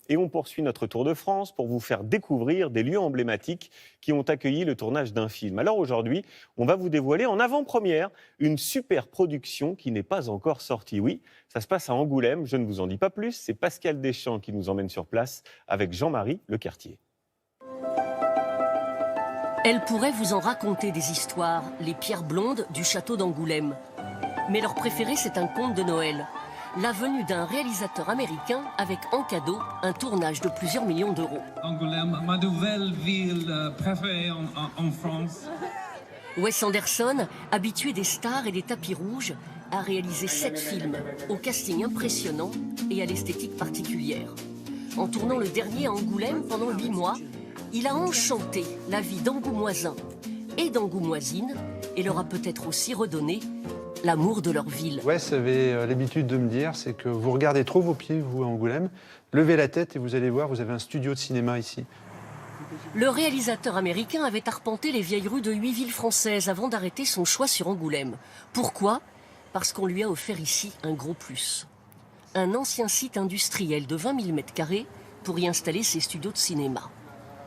Et on poursuit notre tour de France pour vous faire découvrir des lieux emblématiques qui ont accueilli le tournage d'un film. Alors aujourd'hui, on va vous dévoiler en avant-première une super production qui n'est pas encore sortie. Oui, ça se passe à Angoulême, je ne vous en dis pas plus, c'est Pascal Deschamps qui nous emmène sur place avec Jean-Marie Lecartier. Elle pourrait vous en raconter des histoires, les pierres blondes du château d'Angoulême. Mais leur préféré, c'est un conte de Noël. La venue d'un réalisateur américain avec en cadeau un tournage de plusieurs millions d'euros. Angoulême, ma nouvelle ville préférée en France. Wes Anderson, habitué des stars et des tapis rouges, a réalisé 7 films, au casting impressionnant et à l'esthétique particulière. En tournant le dernier à Angoulême pendant 8 mois, il a enchanté la vie d'Angoumoisins et d'Angoumoisines et leur a peut-être aussi redonné l'amour de leur ville. Wes avait l'habitude de me dire, c'est que vous regardez trop vos pieds, vous, à Angoulême, levez la tête et vous allez voir, vous avez un studio de cinéma ici. Le réalisateur américain avait arpenté les vieilles rues de 8 villes françaises avant d'arrêter son choix sur Angoulême. Pourquoi ? Parce qu'on lui a offert ici un gros plus. Un ancien site industriel de 20 000 m² pour y installer ses studios de cinéma.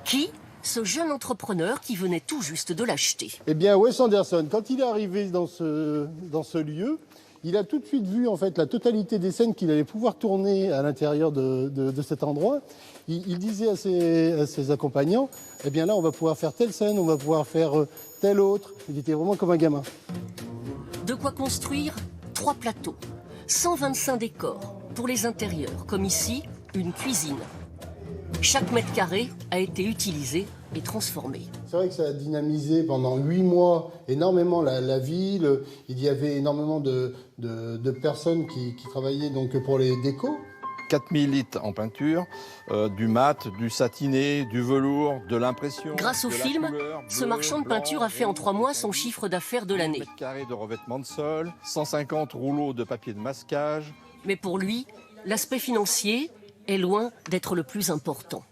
Qui ? Ce jeune entrepreneur qui venait tout juste de l'acheter. Eh bien, Wes Anderson, quand il est arrivé dans ce lieu, il a tout de suite vu en fait la totalité des scènes qu'il allait pouvoir tourner à l'intérieur de cet endroit. Il disait à ses accompagnants, eh bien là, on va pouvoir faire telle scène, on va pouvoir faire telle autre. Il était vraiment comme un gamin. De quoi construire 3 plateaux, 125 décors pour les intérieurs, comme ici, une cuisine. Chaque mètre carré a été utilisé et transformé. C'est vrai que ça a dynamisé pendant 8 mois énormément la ville. Il y avait énormément de personnes qui travaillaient donc pour les décos. 4000 litres en peinture, du mat, du satiné, du velours, de l'impression. Grâce au film, ce marchand de peinture a fait en 3 mois son chiffre d'affaires de l'année. Mètres carrés de revêtement de sol, 150 rouleaux de papier de masquage. Mais pour lui, l'aspect financier est loin d'être le plus important.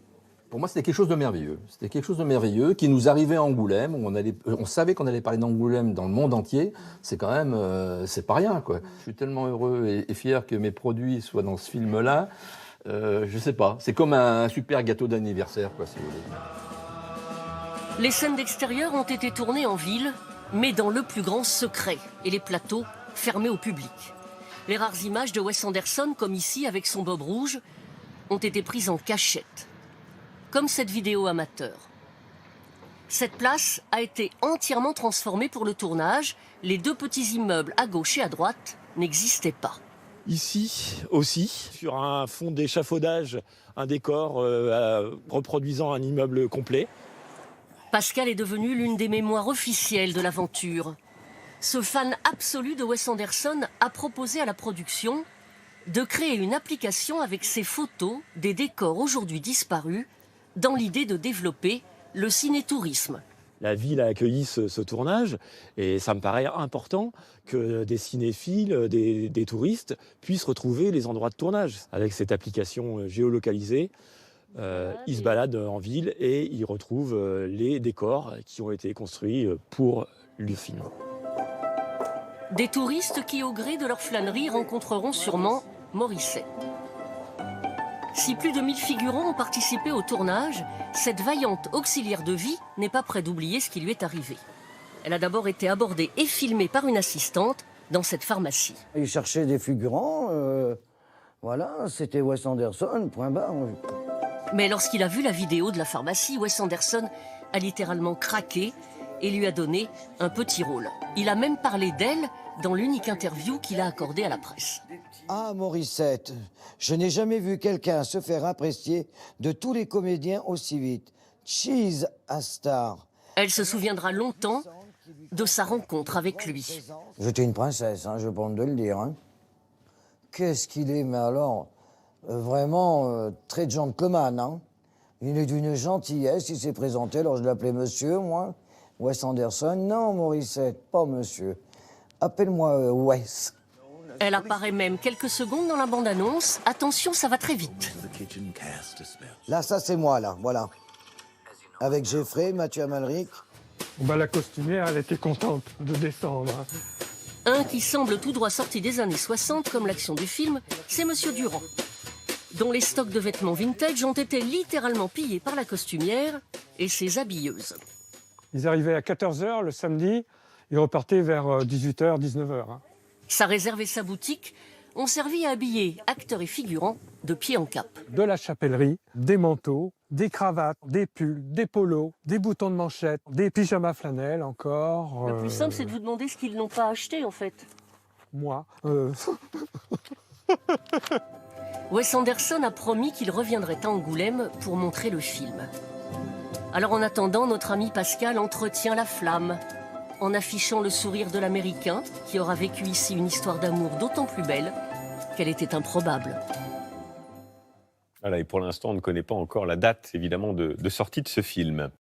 Pour moi, c'était quelque chose de merveilleux. C'était quelque chose de merveilleux qui nous arrivait à Angoulême, où on savait qu'on allait parler d'Angoulême dans le monde entier. C'est quand même, c'est pas rien, quoi. Je suis tellement heureux et fier que mes produits soient dans ce film-là. Je sais pas, c'est comme un super gâteau d'anniversaire, quoi, si vous voulez. Les scènes d'extérieur ont été tournées en ville, mais dans le plus grand secret, et les plateaux fermés au public. Les rares images de Wes Anderson, comme ici avec son bob rouge, ont été prises en cachette. Comme cette vidéo amateur. Cette place a été entièrement transformée pour le tournage. Les 2 petits immeubles à gauche et à droite n'existaient pas. Ici aussi, sur un fond d'échafaudage, un décor reproduisant un immeuble complet. Pascal est devenu l'une des mémoires officielles de l'aventure. Ce fan absolu de Wes Anderson a proposé à la production de créer une application avec ses photos des décors aujourd'hui disparus, dans l'idée de développer le cinétourisme. La ville a accueilli ce tournage et ça me paraît important que des cinéphiles, des touristes puissent retrouver les endroits de tournage. Avec cette application géolocalisée, ils se baladent en ville et ils retrouvent les décors qui ont été construits pour le film. Des touristes qui, au gré de leur flânerie, rencontreront sûrement Morissette. Si plus de 1000 figurants ont participé au tournage, cette vaillante auxiliaire de vie n'est pas près d'oublier ce qui lui est arrivé. Elle a d'abord été abordée et filmée par une assistante dans cette pharmacie. Il cherchait des figurants, voilà, c'était Wes Anderson, point barre. Mais lorsqu'il a vu la vidéo de la pharmacie, Wes Anderson a littéralement craqué et lui a donné un petit rôle. Il a même parlé d'elle dans l'unique interview qu'il a accordée à la presse. Ah, Morissette, je n'ai jamais vu quelqu'un se faire apprécier de tous les comédiens aussi vite. Cheese à star. Elle se souviendra longtemps de sa rencontre avec lui. J'étais une princesse, je peux de le dire. Qu'est-ce qu'il est, mais alors, vraiment très gentleman. Il est d'une gentillesse, il s'est présenté, alors je l'appelais monsieur, moi. Wes Anderson, non, Morissette, pas monsieur. Appelle-moi Wes. Elle apparaît même quelques secondes dans la bande-annonce. Attention, ça va très vite. Là, ça c'est moi, là, voilà. Avec Jeffrey, Mathieu Amalric. La costumière, elle était contente de descendre. Un qui semble tout droit sorti des années 60, comme l'action du film, c'est Monsieur Durand. dont les stocks de vêtements vintage ont été littéralement pillés par la costumière et ses habilleuses. Ils arrivaient à 14h le samedi, ils repartaient vers 18h, 19h. Sa réserve et sa boutique ont servi à habiller acteurs et figurants de pied en cap. De la chapellerie, des manteaux, des cravates, des pulls, des polos, des boutons de manchette, des pyjamas flanelles encore. Le plus simple, c'est de vous demander ce qu'ils n'ont pas acheté, en fait. Moi. Wes Anderson a promis qu'il reviendrait à Angoulême pour montrer le film. Alors en attendant, notre ami Pascal entretient la flamme en affichant le sourire de l'Américain qui aura vécu ici une histoire d'amour d'autant plus belle qu'elle était improbable. Voilà, et pour l'instant, on ne connaît pas encore la date, évidemment, de sortie de ce film.